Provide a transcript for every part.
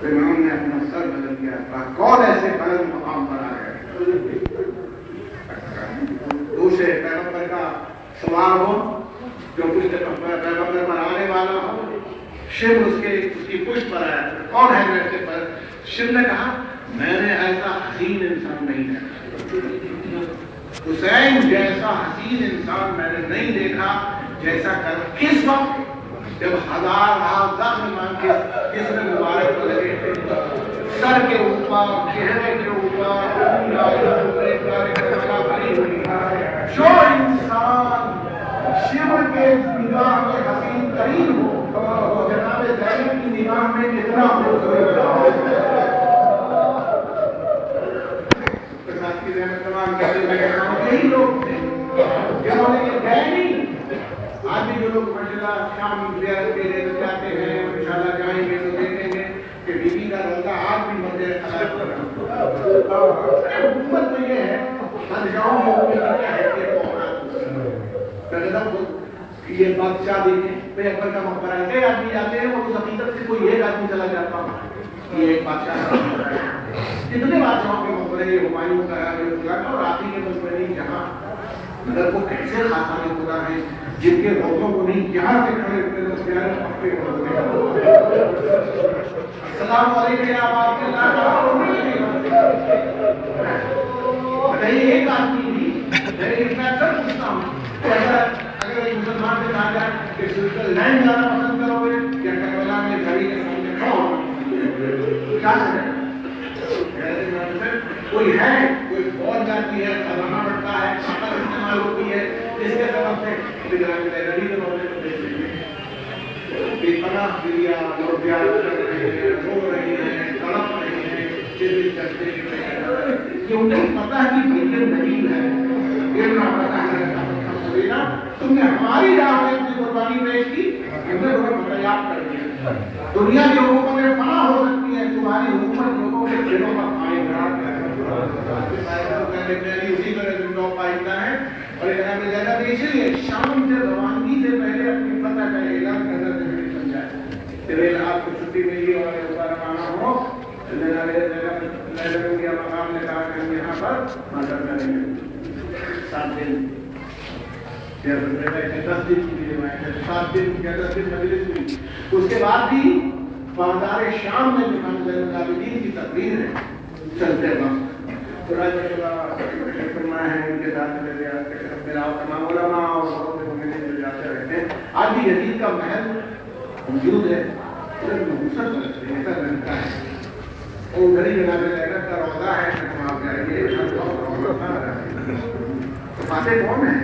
تو امام نے اپنا سر بدل دیا، کہا کون ایسے بلند مقام پر آ گئے؟ دوسرے پیغمبر کا سوال ہو، جو کچھ پیغمبر پر آنے والا ہو، شر اس کی پشت پر آیا، کون ہے میرے پر؟ شر نے کہا میں نے ایسا حسین انسان نہیں دیکھا، حسین جیسا حسین انسان میں نے نہیں دیکھا، جیسا کر کس وقت جب ہزار زخم مان کے جس میں مبارک لگے تھے، سر کے اوپر، چہرے کے اوپر، جو انسان شیور کے نگاہ میں حسین ترین ہو، وہ جناب زینب کی نگاہ میں کتنا خوبصورت ہو۔ یہی لوگ تھے جنہوں نے یہ گئے نہیں۔ آج بھی جو لوگ ماشاءاللہ شام زیارت کے لیے جاتے ہیں، انشاءاللہ جائیں گے تو دیکھیں گے کہ بی بی کا روزہ آج بھی مندر خراب ہو رہا ہے۔ حکومت تو یہ ہے بادشاہوں میں کیا حیثیت کو یہ بادشاہ دیکھیں اکبر کا مقبرہ ہے، ایک آدمی جاتے ہیں وہ اس حقیقت سے کوئی ایک آدمی چلا جاتا ہوں، یہ ایک بادشاہ کا مقبرہ ہے۔ اتنے بادشاہوں کے مقبرے یہ ہمایوں کا ہے اور آتی کے مقبرے جہاں مگر وہ کیسے خاصان خدا ہیں جن کے روزوں کو نہیں یہاں سے کھڑے ہوتے ہیں پکے ہوتے ہیں۔ السلام علیکم یا بات بتائیے ایک آدمی بھی میں اکثر پوچھتا ہوں کہ اگر ایک مسلمان سے کہا جائے کہ سوئٹزرلینڈ جانا پسند کرو گے یا کربلا میں گھڑی کے سامنے کھڑا ہو کیا کریں؟ کوئی ہے کوئی فوج جاتی ہے، خزانہ بڑھتا ہے، طاقت استعمال ہوتی ہے، جس کے سبب سے لائبریری کے معاملے کو دیکھ لیجیے بے پناہ دلیا لوگ پیار کر رہے ہیں، رو رہے ہیں، تڑپ رہے ہیں، چیزیں کرتے ہیں کہ ان کو پتہ ہے کہ یہ دلیل ہے، یہ نہ پتہ ہے تم نے ہماری راہ میں اپنی قربانی پیش کی، ہم نے تمہیں متیاب کر دیا۔ دنیا کی حکومت میں فنا ہو سکتی ہے، تمہاری حکومت لوگوں کے دلوں پر قائم رہا اسی طرح زندہ پائندہ ہے۔ اور جناب زیادہ اسی لیے شام سے روانگی سے پہلے اپنی فتح کا اعلان کرنا ضروری سمجھا ہے۔ آپ کو چھٹی ملی اور روانہ ہو، مقام نے کہا کہ ہم یہاں پر مادر کریں گے 7 دن 10 دن کی روایت ہے، 7 دن یا 10 دن مجلس ہوئی۔ اس کے بعد بھی بازار شام میں امام زین العابدین کی تقریر ہے چلتے وقت فرمایا ہے ان کے ساتھ میرا تمام علماء اور بہت سے مومنین جو جاتے رہتے ہیں۔ آج بھی یزید کا محل موجود ہے، ایسا لگتا ہے اور گھڑی جناب زینب کا روضہ ہے، وہاں جائیے فاتح کون ہے؟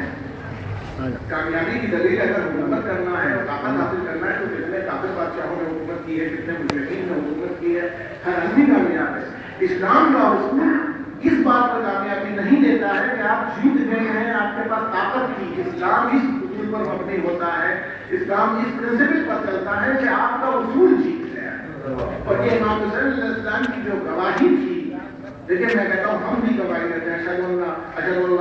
کامیابی کی دلیل اگر حکومت کرنا ہے اور طاقت حاصل کرنا ہے تو کتنے کافر بادشاہوں نے حکومت کی ہے، کتنے مجرمین نے حکومت کی ہے، ہر آدمی کامیاب ہے۔ اسلام کا اصول اس بات پر کامیابی نہیں دیتا ہے کہ آپ جیت گئے ہیں، آپ کے پاس طاقت کی۔ اسلام اس اصول پر مبنی ہوتا ہے، اسلام اس پرنسپل پر چلتا ہے کہ آپ کا اصول جیت گیا۔ اور یہ امام حسین علیہ السلام کی جو گواہی تھی، دیکھیں میں کہتا ہوں ہم بھی گواہی دیتے ہیں، اشہد ان لا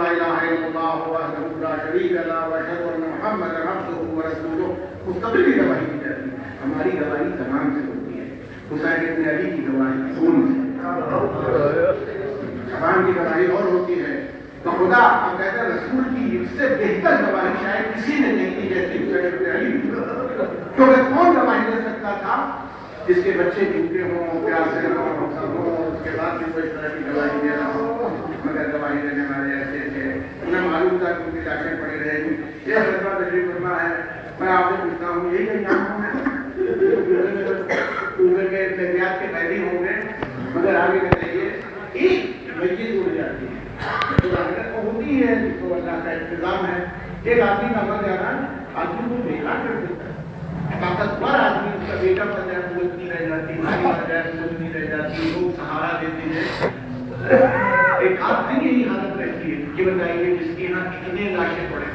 الہ الا اللہ وحدہ لا شریک لہ واشہد ان محمدا عبدہ ورسولہ، مستقل کی گواہی دی جاتی ہے۔ ہماری گواہی زبان سے ہوتی ہے، حسین ابن علی کی گواہی خون سے، زبان کی گواہی اور ہوتی ہے۔ تو خدا ہم کہتے ہیں رسول کی اس سے بہتر گواہی شاید کسی نے نہیں دی جیسی حسین ابن علی، کیونکہ کون گواہی دے سکتا تھا جس کے بچے بھوکے ہوں، پیاسے ہوں، اس کے بعد بھی کوئی اس طرح کی گواہی دے رہا ہو، مگر گواہی دینے والے ایسے تھے، انہیں معلوم تھا کہ ان کی لاشیں پڑی رہے گی۔ یہ فیصلہ تشریف فرما ہے، میں آپ سے پوچھتا ہوں یہی کہیں یہاں ہوں پورے کے احتیاط کے قیدی ہوں گے، مگر آگے کہتے ہیں ایک میت اڑ جاتی ہے تو ہوتی ہے، جس کو اللہ کا انتظام ہے۔ ایک آدمی کا مر جانا آدمی کو بیکار کر دیتا ہے، طاقتور آدمی اس کا بیٹا بن جائے قوت نہیں رہ جاتی، بھائی بن جائے قوت نہیں رہ جاتی، لوگ سہارا دیتے ہیں۔ ایک آدمی کی یہی حالت رہتی ہے، یہ بتائیے جس کی یہاں کتنے لاشیں پڑے۔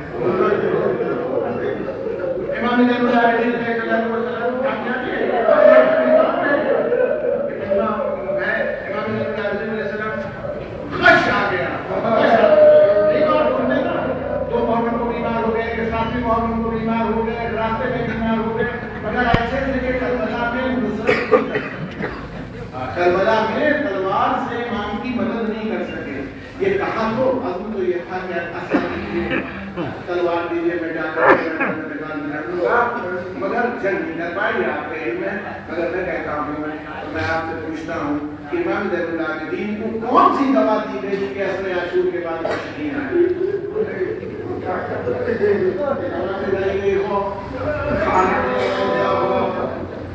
امام زین العابدین علیہ السلام کامیاب ہے، امام زین العابدین علیہ السلام خش آ گیا، بیمار ہونے نا 2 محرم کو بیمار ہو گئے، 7ویں محرم کو بیمار ہو گئے، راستے میں بیمار ہو گئے، مگر ایسے سے کہ کربلا میں نصرت کربلا میں تلوار سے امام کی مدد نہیں کر سکے. یہ کہا تو عزم تو یہ تھا کہ تلوار دیجیے میں جا کر لڑ لوں گا, مگر جنگ نہیں کر پائی. آپ کا علم ہے. مگر میں کہتا ہوں, میں آپ سے پوچھتا ہوں کہ امام زین العابدین کو کون سی دوا دی گئی کہ اصل عاشور کے بعد تشکین آئے؟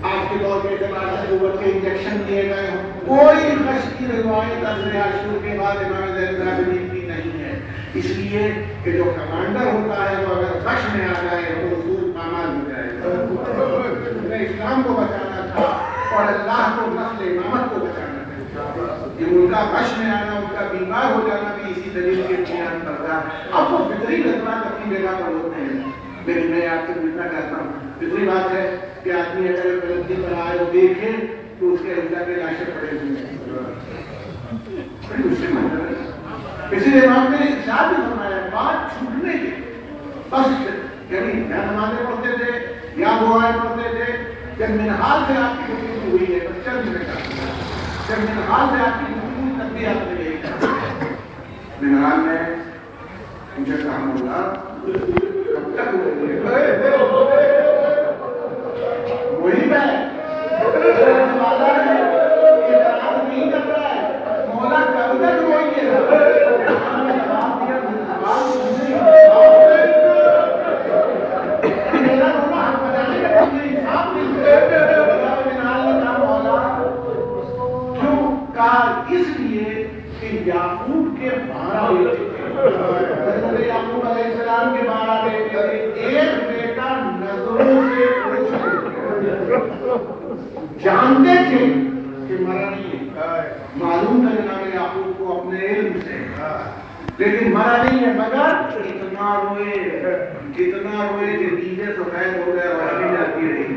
آپ کے دور کے اعتبار سے قوت کے انجیکشن دیے گئے ہوں, کوئی غش کی روایت اصل عاشور کے بعد امام زین العابدین کی نہیں ہے. اس لیے کہ جو کمانڈر ہوتا ہے وہ اگر غش میں آ جائے تو حضور پامال ہو جائے گا. انہیں اسلام کو بچانا تھا اور اللہ کو نسل امامت کو بچانا تھا. کہ ان کا غش میں آنا, ان کا بیمار ہو جانا بھی اسی دلیل کے بنیاد پر تھا. اب وہ فطری جذبات اپنی جگہ پر ہوتے ہیں, لیکن میں آپ سے پوچھنا چاہتا ہوں, فطری بات ہے کہ آدمی اگر غلطی پر آئے اور دیکھے تو اس کے اللہ کے لاشیں پڑے ہوئے ہیں. اسی لیے امام نے ارشاد بھی فرمایا بات چھوٹنے کے بس, یعنی یا نمازیں پڑھتے تھے یا دعائیں پڑھتے تھے. جب منحال سے آپ کی گفتگو ہوئی ہے بس چند منٹ کا, جب منحال سے آپ کی گفتگو تب بھی آپ نے یہی کہا. منحال میں مجھے کام ہوگا کب تک وہی میں نہیں کر رہا ہے مولا کب تک وہی ہے. اس لیے کہ یعقوب کے 12 بیٹے تھے. یعقوب علیہ السلام کے 12 بیٹے تھے. ایک بیٹا نظروں سے جانتے تھے کہ مرا نہیں ہے, معلوم تھا جناب یعقوب کو اپنے علم سے, لیکن مرا نہیں ہے. مگر اتنا روئے کہ دیدے سفید ہو گئے, روشنی جاتی رہی.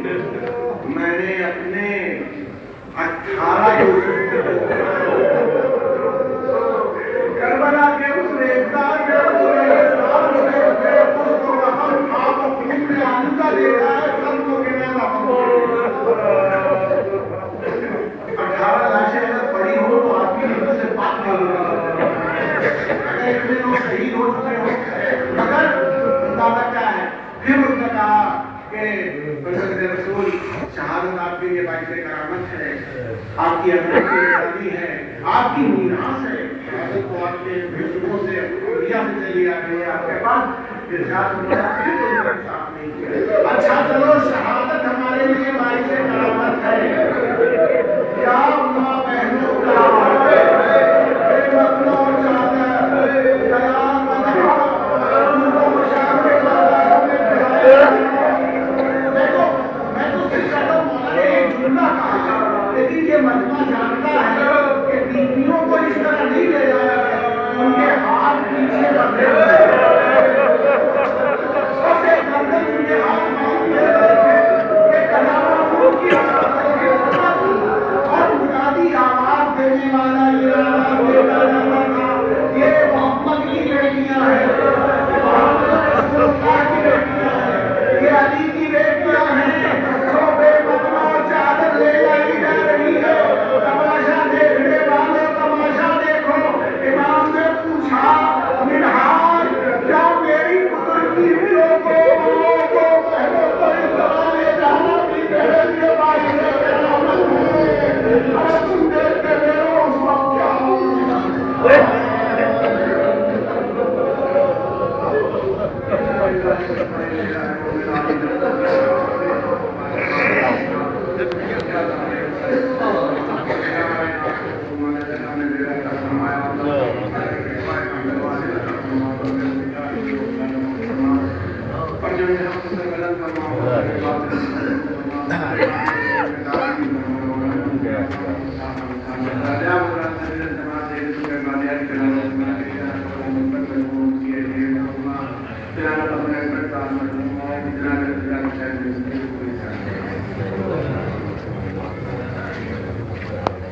میں نے اپنے 18 کربلا کے اس ریختار میں آلودہ دے رہا ہے. سب کو کہنا 18 لاشیں اگر پڑی ہو تو آدمی سے بات نہیں ہوگا. اگر اتنے لوگ شہید ہو چکے ہو, مگر اندازہ کیا ہے. پھر اس نے کہا کہ رسول شہادت آپ کے لیے باعث کرامت ہے, آپ کی امانت کی آزادی ہے, آپ کی میراث ہے. شہادت کو آپ کے بزرگوں سے انبیاء سے چلی آ گئی ہے. آپ کے پاس ارشاد ہوا نہیں کیا. اچھا چلو شہادت ہمارے لیے باعث کرامت ہے. کیا ماں بہنوں کا لیکن یہ مجمع جانتا ہے کہ بیویوں کو اس طرح نہیں لے جایا گیا. ان کے ہاتھ پیچھے بندھے ہوئے, ان کے ہاتھ اور بنیادی آواز دینے والا یہ محمد کی بیٹیاں ہیں, یہ علی کی بیٹیاں ہیں. تماشا دیکھنے والے تماشا دیکھو. امام نے پوچھا منہار کیا میری پتر کی بہنوں کو بہنوں کو اس طرح لے جانا بھی بہن کے پاس لے جانا تم دیکھتے میرے اس وقت کیا